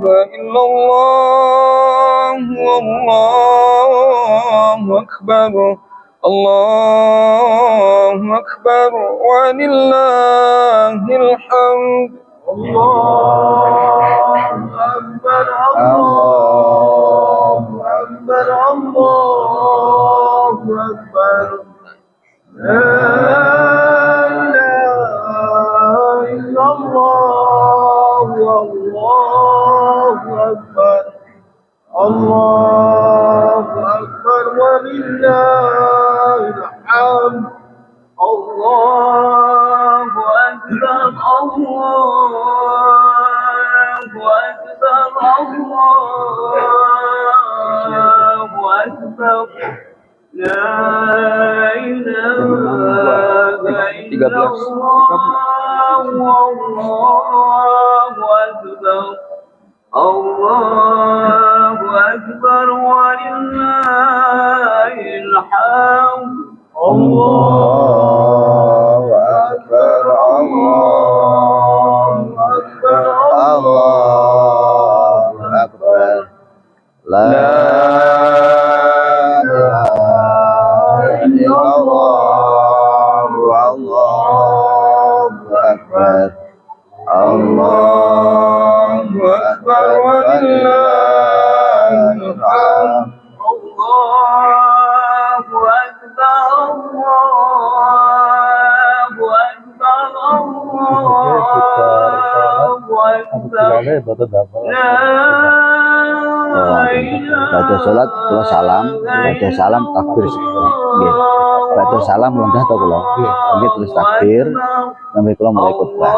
إلا الله والله أكبر الله أكبر ولله الحمد الله أكبر الله أكبر الله أكبر لا إله إلا الله والله أكبر الله أكبر ولله الحمد الله أكبر الله أكبر الله أكبر لا إله إلا الله والله أكبر الله أكبر ولله الحمد الله أكبر الله أكبر الله أكبر لا إله إلا الله والله أكبر الله أكبر ولله الحمد الله أكبر الله أكبر الله أكبر Baca sholat kula salam, baca salam takbir nggih. Baca salam lenggah to kula. Nggih terus takbir sampai kula mulai khotbah.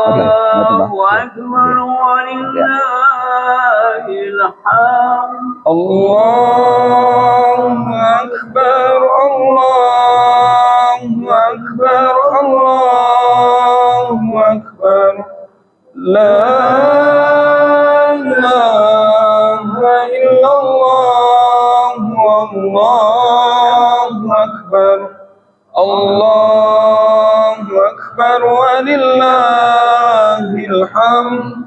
Oke, ngoten Pak. Allahu Akbar Allahu Akbar Allahu Akbar La ilaha illallah wallahu akbar Allahu akbar walillahil hamd.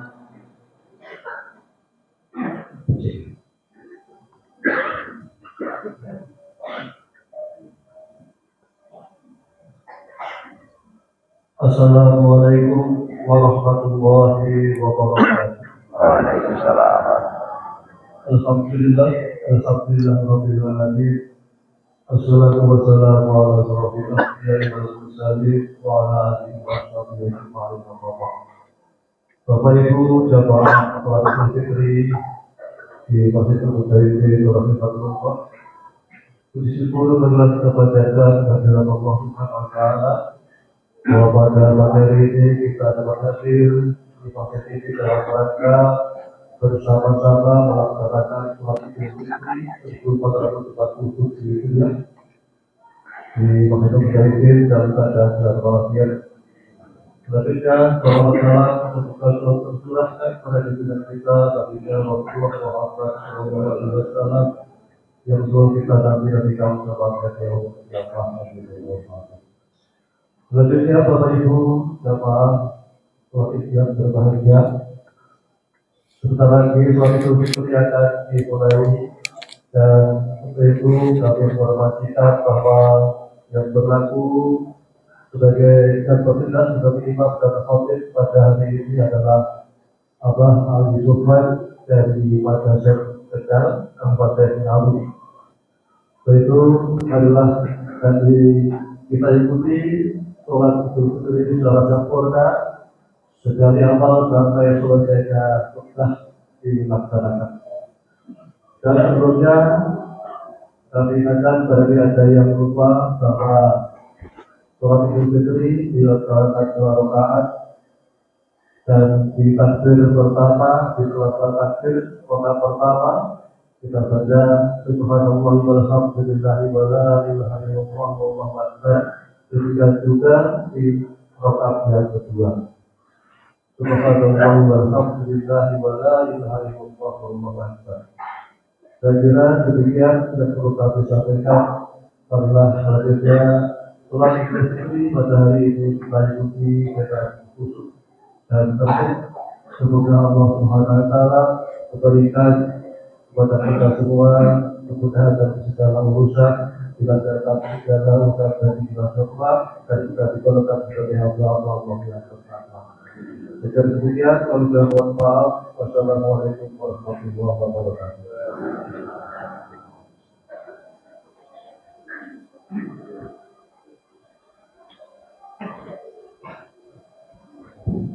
Assalamualaikum warahmatullahi wabarakatuh. Waalaikumsalam. Alhamdulillah, alhamdulillah rabbil alamin. Assalatu wassalamu ala rasulillah wal mursalin wa ala alihi wa sahbihi ajma'in. Bapak Ibu jamaah salat Fitri di Masjid Al-Mutaidin Rahimatullah. Puji syukur adalah kepada Allah Subhanahu wa taala bahwa pada materi ini kita dapat hadir di masjid ini dalam rangka bersama-sama melaksanakan sholat Idul 1447 Hijriah di Masjid Al-Mutaidin dalam keadaan dalam walafiat. Selanjutnya, bahwa salam semoga tercurahkan pada junjungan kita Nabi Rasulullah Muhammad SAW yang selalu kita nabi kaum sahabat yang rahmat. Selanjutnya Bapak Ibu jamaah sholat yang berbahagia, sebentar lagi sholat Idul Fitri akan dimulai dan untuk itu kami informasikan bahwa yang berlaku sebagai konsultan sebagai imam dan khotib pada hari ini adalah Abah Ali Sufyan dari Madrasah Tegal Kabupaten Ngawi. Itu adalah dari kita ikuti sholat Idul Fitri ini secara sempurna dari awal sampai selesainya khutbah dilaksanakan. Dan sebelumnya kami ingatkan bagi ada yang lupa bahwa sholat Idul Fitri dilaksanakan 2 rakaat dan di takbir pertama di sholat takbir pertama kita baca subhanallah walhamdulillahi wa la ilaha illallah wallahu akbar. Demikian juga di rakaat yang kedua subhanallah walhamdulillahi wa la ilaha illallah wallahu akbar. Saya kira demikian sudah perlu kami sampaikan. Setelah selanjutnya sholat Idul Fitri pada hari ini kita ikuti dengan khusyuk dan tertib Semoga Allah Subhanahu wa taala memberikan kepada kita semua kemudahan dalam segala urusan, dilancarkan segala urusan dari kita semua, dan juga digolongkan sebagai hamba Allah yang bersama. Dengan demikian, kami mohon maaf. Wassalamualaikum warahmatullahi wabarakatuh.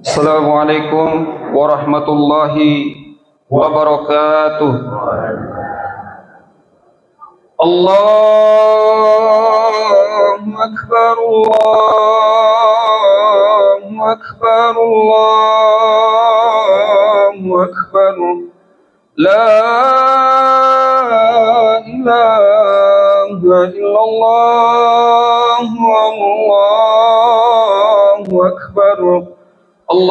Assalamualaikum warahmatullahi wabarakatuh. Allahu Akbar, Allahu Akbar, Allahu Akbar. La ilaha illallah, Allahu Akbar. Allahu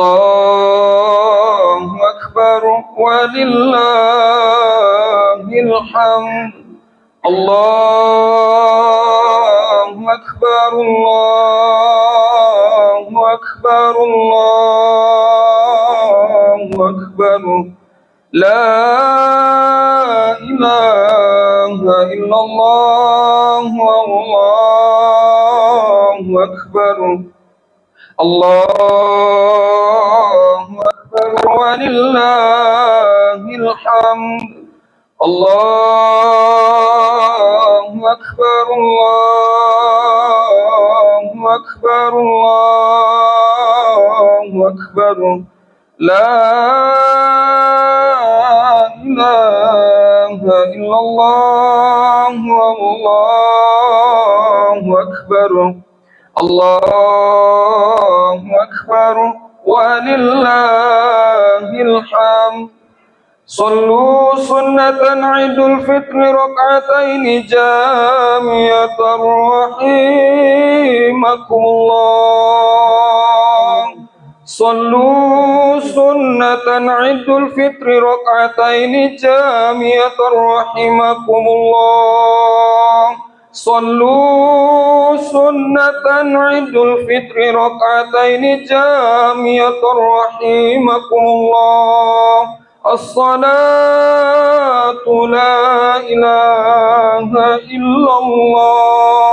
Akbar walillahil hamd. Allahu Akbar, Allahu Akbar, Allahu Akbar. La ilaha illallah, Allahu Akbar. Allahu Akbar walillahil hamd. Allahu Akbar, Allahu Akbar, Allahu Akbar. La ilaha illallah, Allahu Akbar. Allahu Akbar walillahil hamd. Sallu sunnatan Idul Fitri rak'ataini jami'atan rahimakumullah. Sallu sunnatan Idul Fitri rak'ataini jami'atan rahimakumullah. Sallu sunnatan Idul Fitri rak'ataini jami'atan rahimakumullah. As-salatu la ilaha illallah.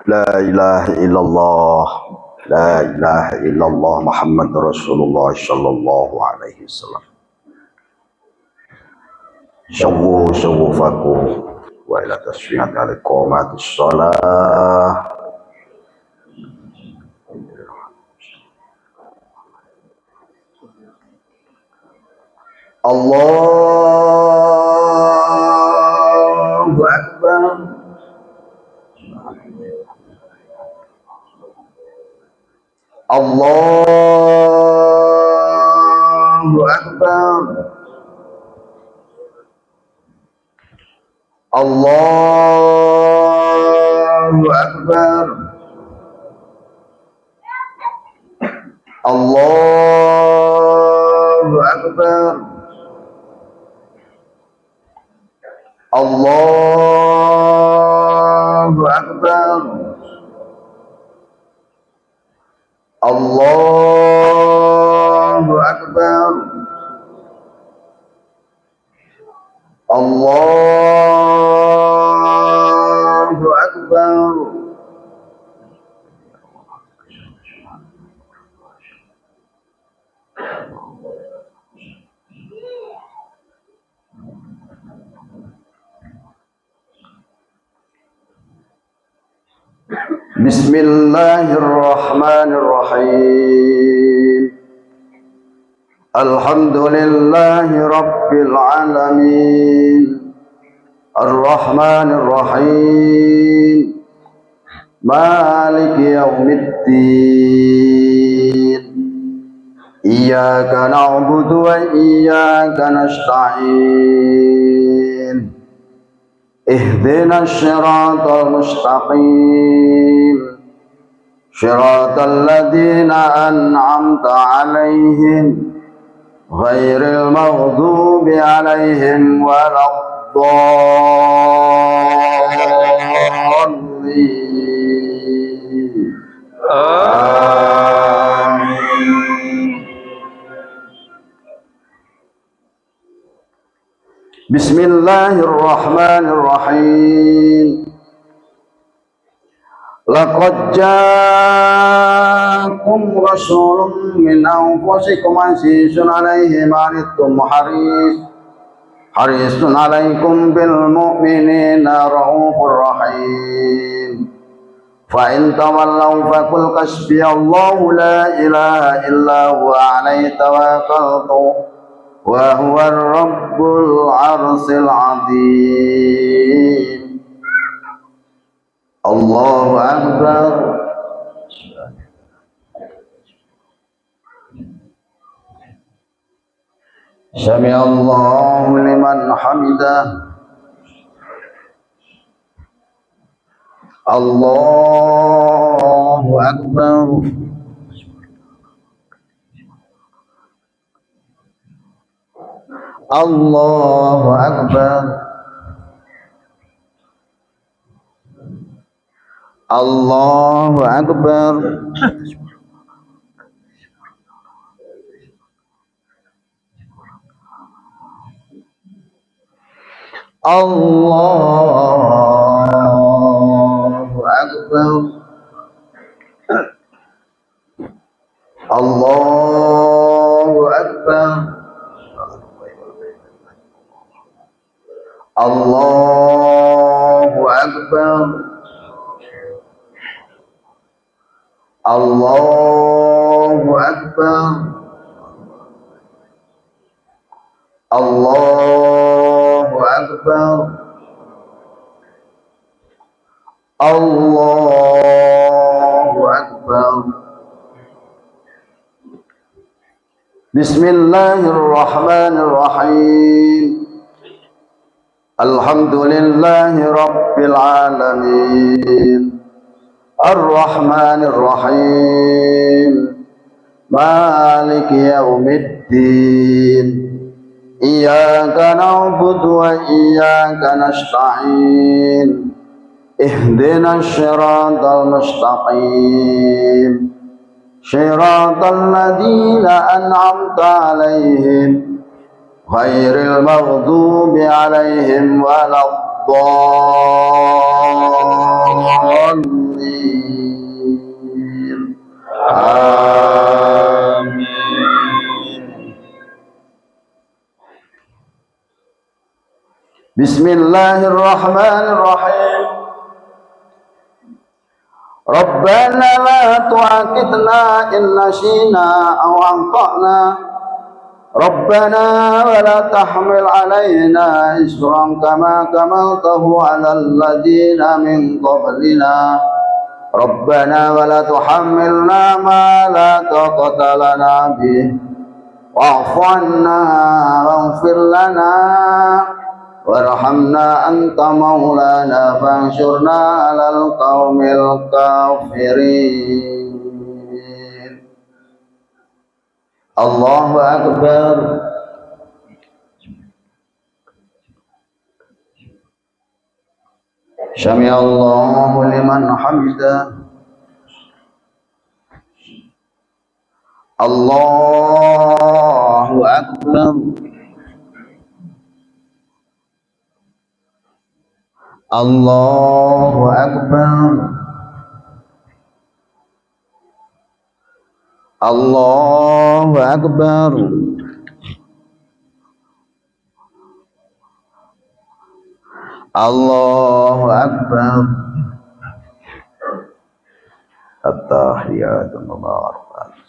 La ilaha illallah, la ilaha illallah Muhammadur Rasulullah sallallahu alaihi wasallam. Syawu syawufakum wa ila tasfihat ala qomatus shalah. Allahu Akbar. Allahu Akbar. Allahu Akbar. Allahu Akbar. Allahu Akbar. Allahu Akbar. Allahu Akbar. Bismillahirrahmanirrahim. Alhamdulillahi rabbil alamin. Ar-Rahmanir-Rahim. Maliki yaumiddin. Iyyaka na'budu wa iyyaka nasta'in. Ihdinas siratal mustaqim. Siratal ladzina an'amta 'alaihim ghairil maghdubi alaihim waladdallin. Amin. Bismillahirrahmanirrahim. Laqad ja'akum rasulun min anfusikum azizun 'alaihi ma 'anittum harisun 'alaikum bil mu'minina raufur rahim. Fa in tawallaw faqul hasbiyallahu la ilaha illa huwa 'alaihi tawakkaltu wa huwa rabbul 'arsyil 'azim. Allahu Akbar. Sami'allahu liman hamidah. Allahu Akbar. Allahu Akbar. Allahu Akbar. Allahu Akbar. Allahu Akbar. Allahu Akbar. Allahu Akbar. Allahu Akbar. Allahu Akbar. Bismillahirrahmanirrahim. Alhamdulillahi rabbil alamin. Ar-Rahmanir Rahim. Maliki yaumiddin. Iyyaka na'budu wa iyyaka nasta'in. Ihdinas siratal mustaqim. Siratal ladzina an'amta 'alaihim ghairil maghdubi 'alaihim waladdallin. Amin. Bismillahirrahmanirrahim. Rabbana la tu'akhidna in nasina aw akhtana. Rabbana wa la tahmil 'alaina isran kama hamaltahu 'alal ladzina min qablina. Rabbana wa la tuhammilna ma la taqata lana bih wa'fu 'anna waghfir lana warhamna anta maulana fansurna 'alal qaumil kafirin. Allahu Akbar. Sami'allahu liman hamidah. Allahu Akbar. Allahu Akbar. Allahu Akbar. Allahu Akbar. At-tahiyatu mubarakatuh.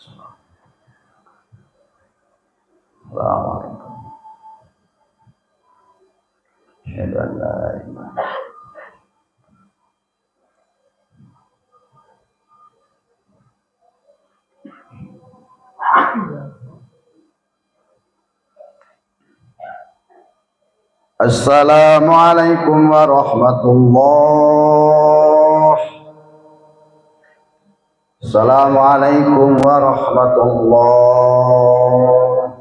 Asyhadu an la ilaha Assalamualaikum warahmatullah. Assalamualaikum warahmatullah.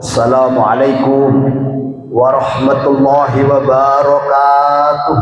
Assalamualaikum warahmatullahi wabarakatuh.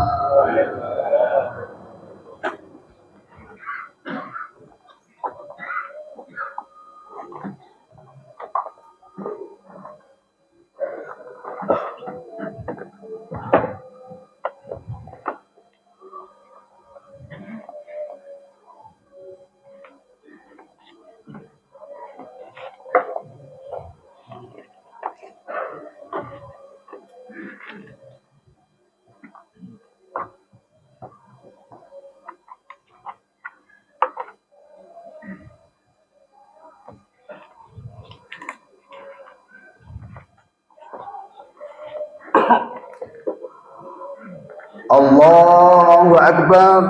Allahu Akbar,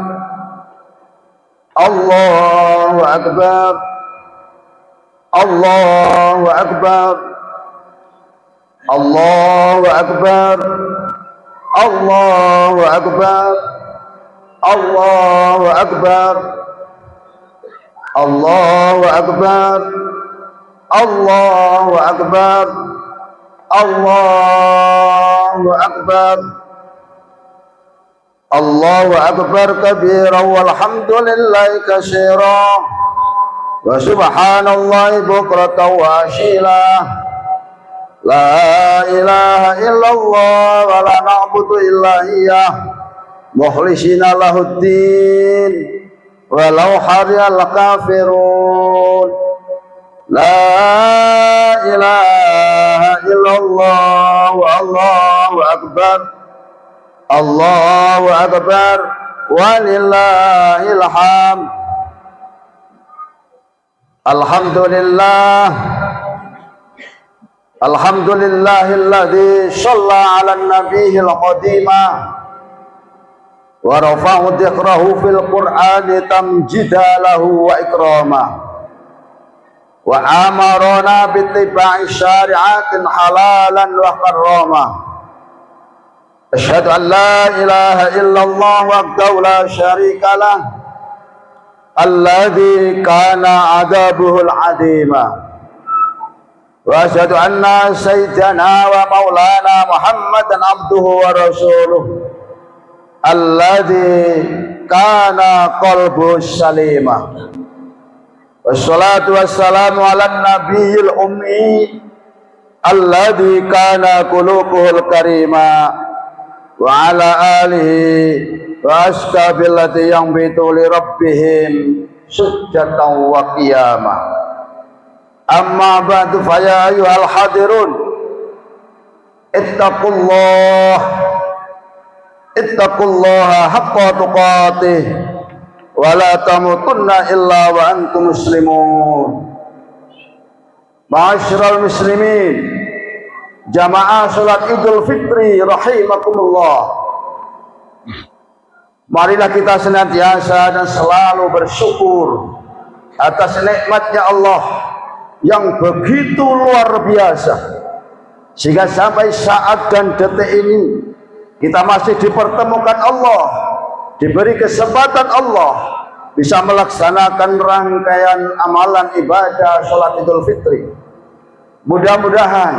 Allahu Akbar, Allahu Akbar, Allahu Akbar, Allahu Akbar, Allahu Akbar, Allahu Akbar, Allahu Akbar, Allahu Akbar. Allahu Akbar kabira walhamdulillahi katsira wa subhanallahi bukratan wa asila. La ilaha illallah wa la na'budu illa iyyah mukhlishina lahuddin walau hariyal kafirun. La ilaha illallah wa Allahu Akbar, Allahu Akbar walillahil hamd. Alhamdulillah, alhamdulillahilladzi shalla 'alan nabiyil qadimah wa rafa'u dzikrahu fil qur'ani tamjida lahu wa ikramah wa amarana bittiba'i syari'atin halalan wa karramah. Asyhadu an la ilaha illallah wahdahu la syarika lah alladzi kana adabuhul adima wa asyhadu anna sayyidana wa maulana Muhammadan abduhu wa rasuluh alladzi kana qalbuhu salima. Wassalatu wassalamu ala nabiyil ummi alladzi kana qulubuhul karima wa ala alihi wa ashabil lati yang bitu li rabbihim sujjatan wa qiyamah. Amma ba'du fa ya ayyuhal hadirun ittaqullaha haqqa tuqatih wa la tamutunna illa wa antum muslimun. Ma'asyiral muslimin, jamaah salat Idul Fitri rahimakumullah. Marilah kita senantiasa dan selalu bersyukur atas nikmatnya Allah yang begitu luar biasa, sehingga sampai saat dan detik ini kita masih dipertemukan Allah, diberi kesempatan Allah bisa melaksanakan rangkaian amalan ibadah salat Idul Fitri. Mudah-mudahan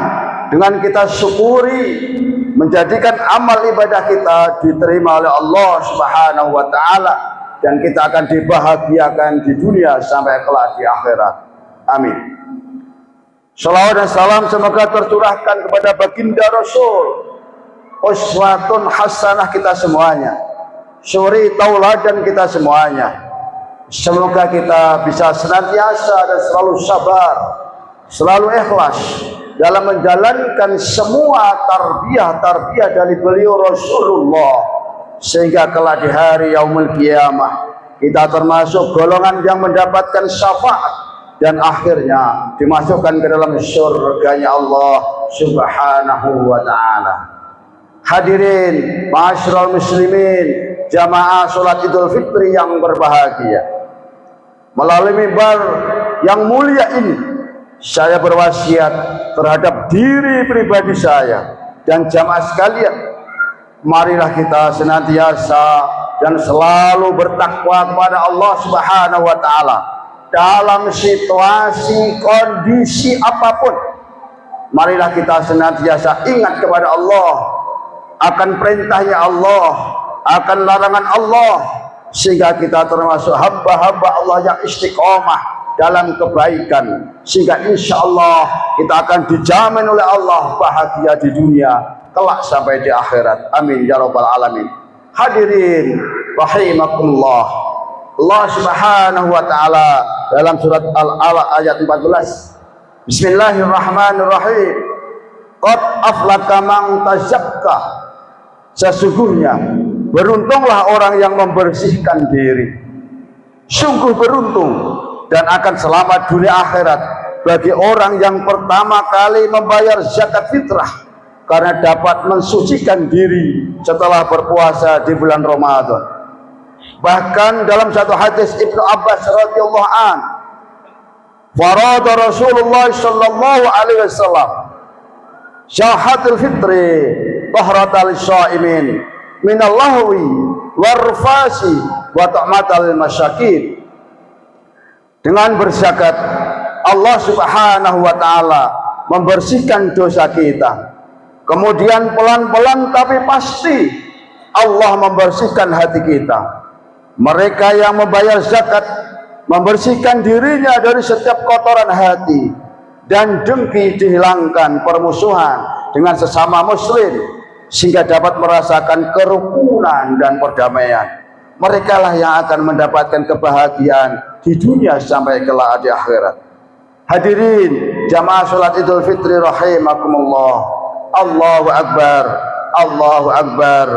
dengan kita syukuri, menjadikan amal ibadah kita diterima oleh Allah Subhanahu wa taala, dan kita akan dibahagiakan di dunia sampai kelak di akhirat. Amin. Shalawat dan salam semoga tercurahkan kepada baginda Rasul, uswatun hasanah kita semuanya, suri tauladan kita semuanya. Semoga kita bisa senantiasa dan selalu sabar, selalu ikhlas dalam menjalankan semua tarbiyah dari beliau Rasulullah, sehingga kelak di hari yaumul qiyamah kita termasuk golongan yang mendapatkan syafaat dan akhirnya dimasukkan ke dalam surganya Allah Subhanahu wa ta'ala. Hadirin ma'asyiral muslimin, jamaah salat Idul Fitri yang berbahagia, melalui mimbar yang mulia ini, saya berwasiat terhadap diri pribadi saya dan jamaah sekalian, marilah kita senantiasa dan selalu bertakwa kepada Allah Subhanahu wa taala dalam situasi kondisi apapun. Marilah kita senantiasa ingat kepada Allah, akan perintahnya Allah, akan larangan Allah, sehingga kita termasuk hamba-hamba Allah yang istiqomah dalam kebaikan, sehingga insya Allah kita akan dijamin oleh Allah bahagia di dunia kelak sampai di akhirat. Amin ya rabbal alamin. Hadirin rahimakumullah, Allah Subhanahu wa taala dalam surat Al-Alaq ayat 14, Bismillahirrahmanirrahim, qad aflaka man tazakka, sesungguhnya beruntunglah orang yang membersihkan diri. Sungguh beruntung dan akan selamat dunia akhirat bagi orang yang pertama kali membayar zakat fitrah, karena dapat mensucikan diri setelah berpuasa di bulan Ramadan. Bahkan dalam satu hadis Ibnu Abbas radhiyallahu an, farada Rasulullah sallallahu alaihi wasallam syahatul fitri tahratal syaimin minal lahwi warfasi wa ta'matal masyakin. Dengan berzakat, Allah Subhanahu wa taala membersihkan dosa kita. Kemudian pelan-pelan tapi pasti Allah membersihkan hati kita. Mereka yang membayar zakat membersihkan dirinya dari setiap kotoran hati, dan dengki dihilangkan, permusuhan dengan sesama muslim, sehingga dapat merasakan kerukunan dan perdamaian. Mereka lah yang akan mendapatkan kebahagiaan di dunia sampai kelak di akhirat. Hadirin jamaah salat Idul Fitri rahimakumullah, Allahu Akbar, Allahu Akbar,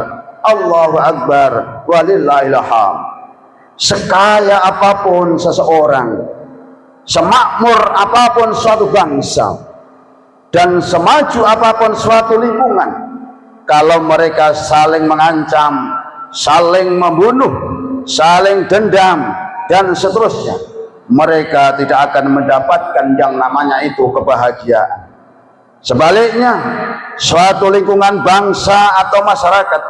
Allahu Akbar, walillahil hamd. Sekaya apapun seseorang, semakmur apapun suatu bangsa, dan semaju apapun suatu lingkungan, kalau mereka saling mengancam, saling membunuh, saling dendam, dan seterusnya, mereka tidak akan mendapatkan yang namanya itu kebahagiaan. Sebaliknya, suatu lingkungan bangsa atau masyarakat,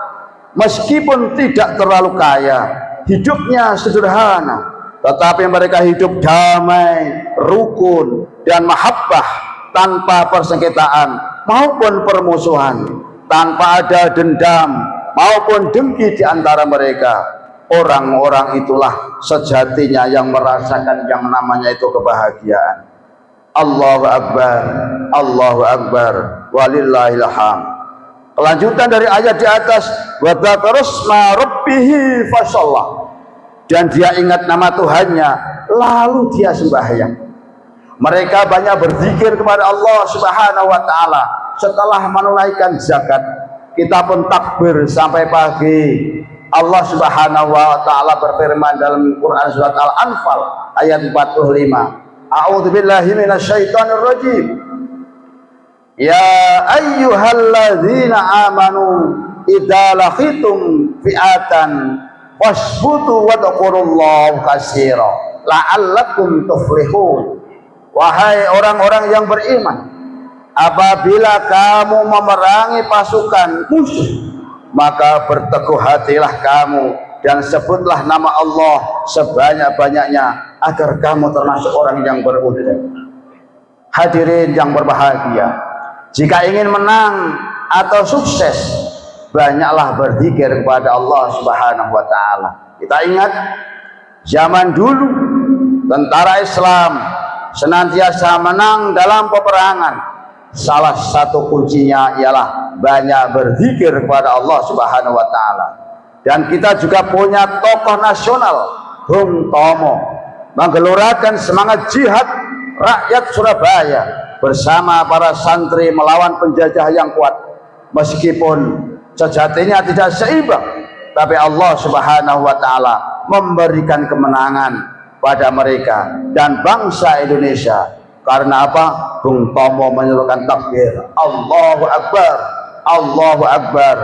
meskipun tidak terlalu kaya, hidupnya sederhana, tetapi mereka hidup damai, rukun, dan mahabbah, tanpa persengketaan maupun permusuhan, tanpa ada dendam maupun dengki di antara mereka. Orang-orang itulah sejatinya yang merasakan yang namanya itu kebahagiaan. Allahu Akbar, Allahu Akbar, walillahil hamd. Kelanjutan dari ayat di atas, wa dzakara rabbihi fasalla, dan dia ingat nama Tuhannya lalu dia sembahyang. Mereka banyak berzikir kepada Allah Subhanahu wa taala setelah menunaikan zakat. Kita pun takbir sampai pagi. Allah Subhanahu wa taala berfirman dalam Quran surat Al-Anfal ayat 45, A'udzubillahi minasyaitonir rajim. Ya ayyuhalladzina amanu idza laqitum fi'atan wasbutu wadhkurullaha katsira la'allakum tuflihun. Wahai orang-orang yang beriman, apabila kamu memerangi pasukan musuh, maka berteguh hatilah kamu dan sebutlah nama Allah sebanyak-banyaknya agar kamu termasuk orang yang beruntung. Hadirin yang berbahagia, jika ingin menang atau sukses, banyaklah berzikir kepada Allah Subhanahu wa taala. Kita ingat zaman dulu tentara Islam senantiasa menang dalam peperangan. Salah satu kuncinya ialah banyak berzikir kepada Allah Subhanahu wa taala. Dan kita juga punya tokoh nasional, Bung Tomo, menggelorakan semangat jihad rakyat Surabaya bersama para santri melawan penjajah yang kuat. Meskipun sejatinya tidak seimbang, tapi Allah Subhanahu wa taala memberikan kemenangan pada mereka dan bangsa Indonesia. Karena apa? Bung Tomo menyerukan takbir, Allahu Akbar, Allahu Akbar,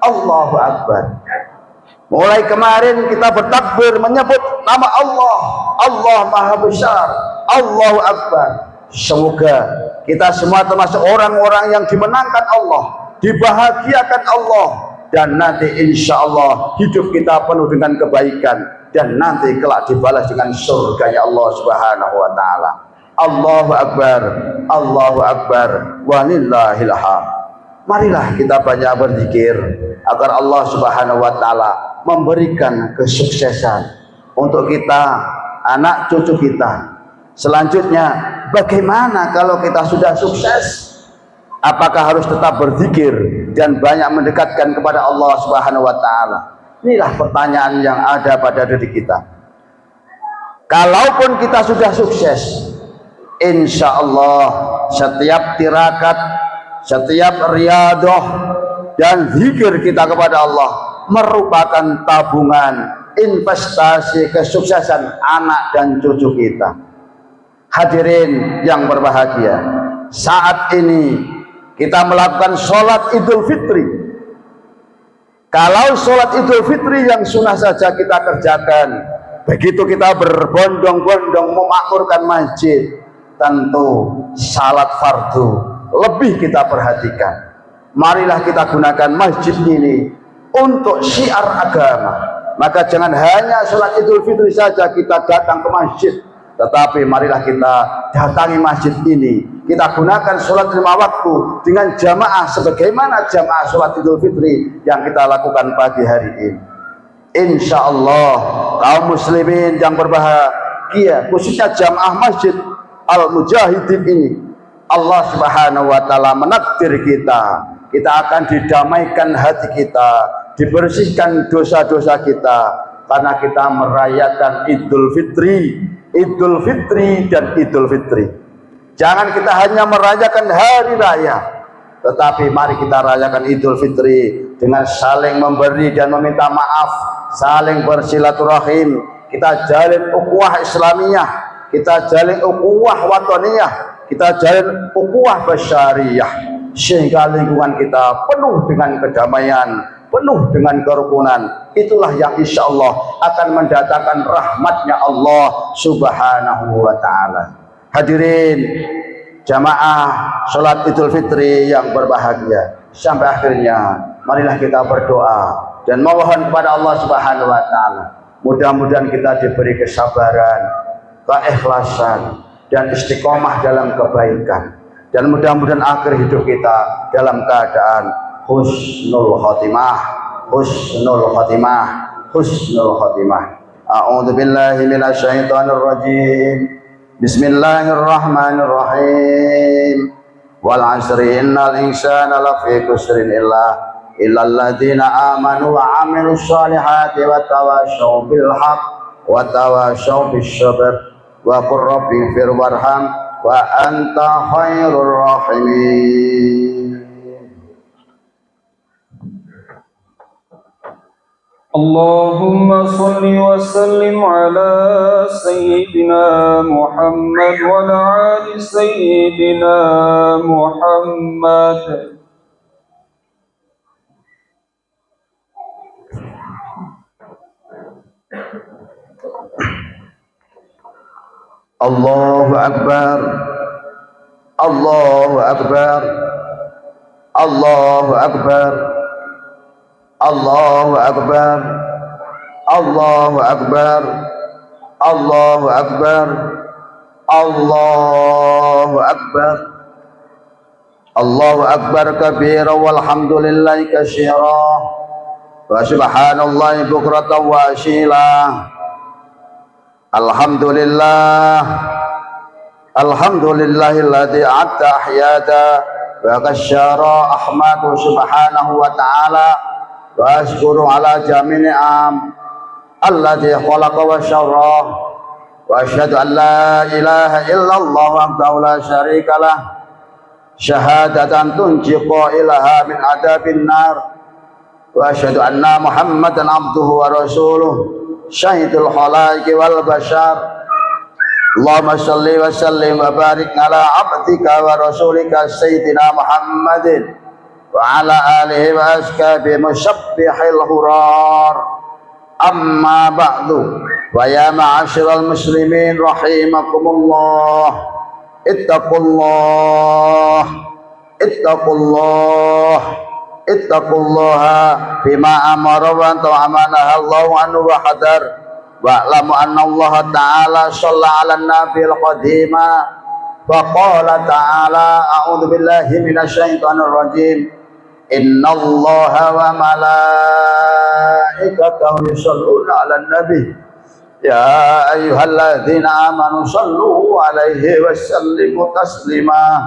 Allahu Akbar. Mulai kemarin kita bertakbir menyebut nama Allah. Allah Maha Besar, Allahu Akbar. Semoga kita semua termasuk orang-orang yang dimenangkan Allah, dibahagiakan Allah, dan nanti insya Allah hidup kita penuh dengan kebaikan, dan nanti kelak dibalas dengan surganya Allah Subhanahu wa Ta'ala. Allahu Akbar, Allahu Akbar, walillahil hamd. Marilah kita banyak berzikir agar Allah Subhanahu wa Ta'ala memberikan kesuksesan untuk kita, anak cucu kita. Selanjutnya, bagaimana kalau kita sudah sukses? Apakah harus tetap berzikir dan banyak mendekatkan kepada Allah Subhanahu wa Ta'ala? Inilah pertanyaan yang ada pada diri kita. Kalaupun kita sudah sukses, insya Allah setiap tirakat, setiap riadah dan zikir kita kepada Allah merupakan tabungan investasi kesuksesan anak dan cucu kita. Hadirin yang berbahagia, saat ini kita melakukan sholat Idul Fitri. Kalau sholat Idul Fitri yang sunnah saja kita kerjakan, begitu kita berbondong-bondong memakmurkan masjid, tentu salat fardu lebih kita perhatikan. Marilah kita gunakan masjid ini untuk syiar agama. Maka jangan hanya sholat Idul Fitri saja kita datang ke masjid, tetapi marilah kita datangi masjid ini, kita gunakan sholat 5 waktu dengan jamaah sebagaimana jamaah sholat Idul Fitri yang kita lakukan pagi hari ini. Insya Allah kaum muslimin yang berbahagia, khususnya jamaah masjid Al-Mujahidin ini, Allah Subhanahu wa Ta'ala menakdir kita akan didamaikan hati kita, dibersihkan dosa-dosa kita, karena kita merayakan Idul Fitri dan Idul Fitri. Jangan kita hanya merayakan hari raya, tetapi mari kita rayakan Idul Fitri dengan saling memberi dan meminta maaf, saling bersilaturahim, kita jalin ukhuwah Islamiyah, kita jalin ukhuwah wataniyah, kita jalin ukhuwah basyariyah, sehingga lingkungan kita penuh dengan kedamaian, penuh dengan kerukunan. Itulah yang insya Allah akan mendatangkan rahmatnya Allah Subhanahu wa Ta'ala. Hadirin jamaah sholat Idul Fitri yang berbahagia, sampai akhirnya marilah kita berdoa dan mohon kepada Allah Subhanahu wa Ta'ala, mudah-mudahan kita diberi kesabaran, keikhlasan, dan istiqomah dalam kebaikan, dan mudah-mudahan akhir hidup kita dalam keadaan husnul khotimah, husnul khotimah, husnul khotimah. A'udzu billahi minasyaitonir rajim. Bismillahirrahmanirrahim. Wal 'asri innal insana lafi khusrin illal ladzina amanu wa 'amilus shalihati wa tawashaw bil haqq wa tawashaw bis sabr wa qur rabbighfir warham wa anta khairur rahimin. اللهم صل وسلم على سيدنا محمد وعلى آل سيدنا محمد. Allahu Akbar, Allahu Akbar, Allahu Akbar, Allahu Akbar, Allahu Akbar, Allahu Akbar, Allahu Akbar, Allahu Akbar kabira walhamdulillahi katsira wa subhanallahi bukratan wa asila. Alhamdulillah, alhamdulillahilladzi atta ahyada wa kasyara ahmadu subhanahu wa ta'ala wa ashkuru ala jami'i am alladzi khalaqa wa syarra wa asyhadu an la ilaha illallah wahdahu la syarika lah syahadatan tunjiqu ilaha min adabin nar wa asyhadu anna muhammadan abduhu wa rasuluh syahidul khalaiqi wal bashar. Allahumma shalli wa sallim wa barik ala abdika wa rasulika sayyidina Muhammadin wa ala alihi wa ashabihi musabbihil hurar Amma ba'du, wa ya ma'asyiral muslimin rahimakumullah, ittaqullah, ittaqullah, ittaqullaha bima amara wa ta'amana Allahu anhu wa hadar, wa'lamu anna Allah ta'ala shalla 'alan nabiyil qadima wa qala ta'ala a'udzu billahi minasyaitonir rajim. Innallaha wa malaikatahu yusholluna 'alan nabi ya ayyuhalladzina amanu shallu 'alaihi wa sallimu taslima.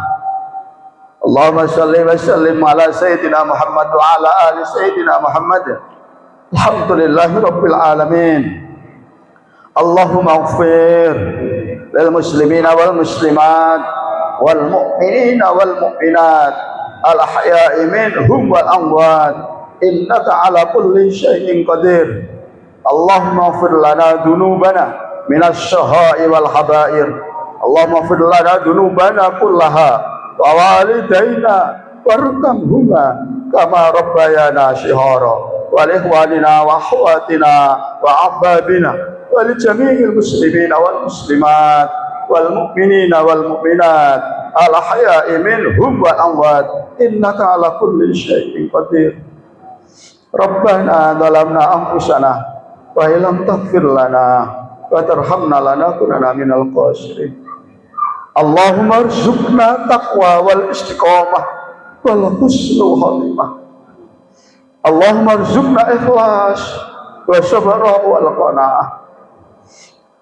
Allahumma shalli wa sallim ala sayyidina Muhammad wa ala ali sayyidina Muhammad. Alhamdulillahi rabbil alamin. Allahumma ighfir lil muslimina wal muslimat wal mu'minina wal mu'minat al-ahya'i minhum wal amwat innaka ala kulli syai'in qadir. Allahumma ighfir lana dhunubana minasy syahai wal habair. Allahumma ighfir lana dhunubana kullaha wa walidaina warhamhuma kama rabbayana shighara wa ikhwanina wa akhwatina wa ahbabina wa li jami'il muslimina wal muslimat wal mu'minina wal mu'minat al ahya'i minhum wal amwat innaka ala kulli syai'in qadir. Rabbana zalamna anfusana wa illam taghfir lana wa tarhamna lanakunanna minal khasirin. Allahumma arzuqna taqwa wal istiqamah wal husnul khatimah. Allahumma arzuqna ikhlas wa sabra wal qanaah.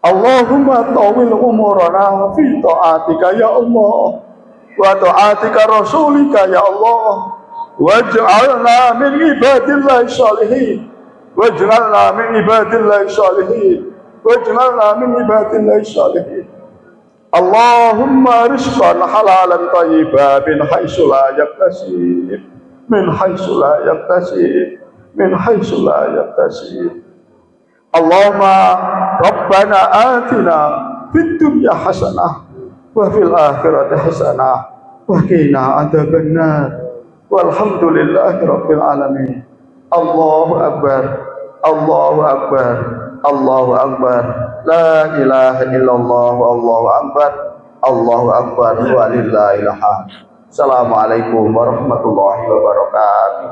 Allahumma tawil umurana fi ta'atika ya Allah wa ta'atika rasulika ya Allah, waj'alna min ibadillahi shalihin, waj'alna min ibadillahi shalihin, waj'alna min ibadillahi shalihin. Allahumma rizqan halalan thayyiban min haitsu la yaktasib, min haitsu la yaktasib, min haitsu la yaktasib. Allahumma rabbana atina fid dunya hasanah wa fil akhirati hasanah wa qina adzabannar. Walhamdulillahi rabbil alamin. Allahu akbar, Allahu akbar, Allahu akbar. La ilaha illallah wallahu akbar, Allahu akbar walillahil hamd. Assalamualaikum warahmatullahi wabarakatuh.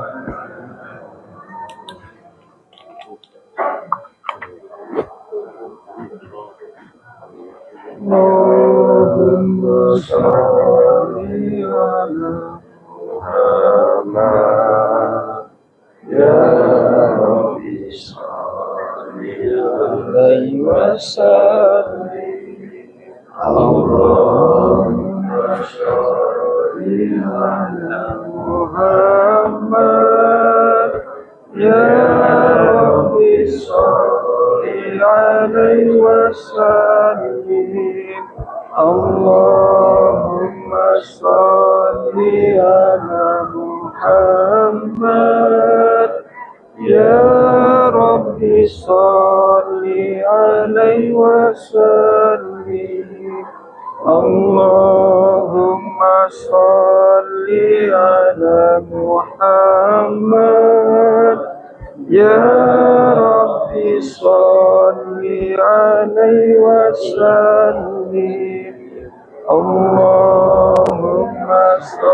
Allahumma shalli ala Muhammad ya Rabbi shalli alaihi wa sallim. Allahumma shalli ala Muhammad ya Rabbi shalli alaihi wa sallim. Allahumma shalli ala Muhammad ya Rabbi shalli alaihi wa sallim. Allahumma shalli ala Muhammad ya Rabbi shalli alaihi wa sallim. Allahumma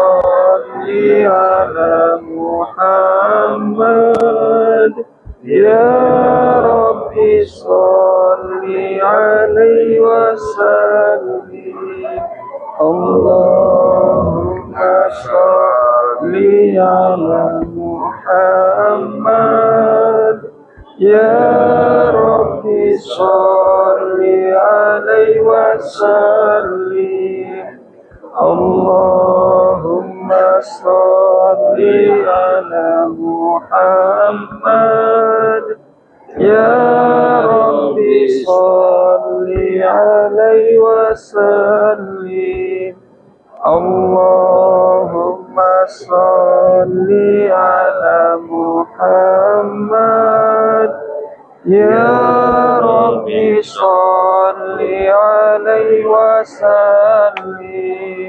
shalli ala Muhammad ya Rabbi shalli alaihi wa sallim. Allahumma shalli ala Muhammad ya Rabbi shalli alaihi wa sallim. Allahumma shalli ala Muhammad ya Rabbi shalli alaihi wa sallim. Allahumma shalli ala Muhammad ya Rabbi shalli alaihi wa sallim.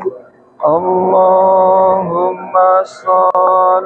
Allahumma shalli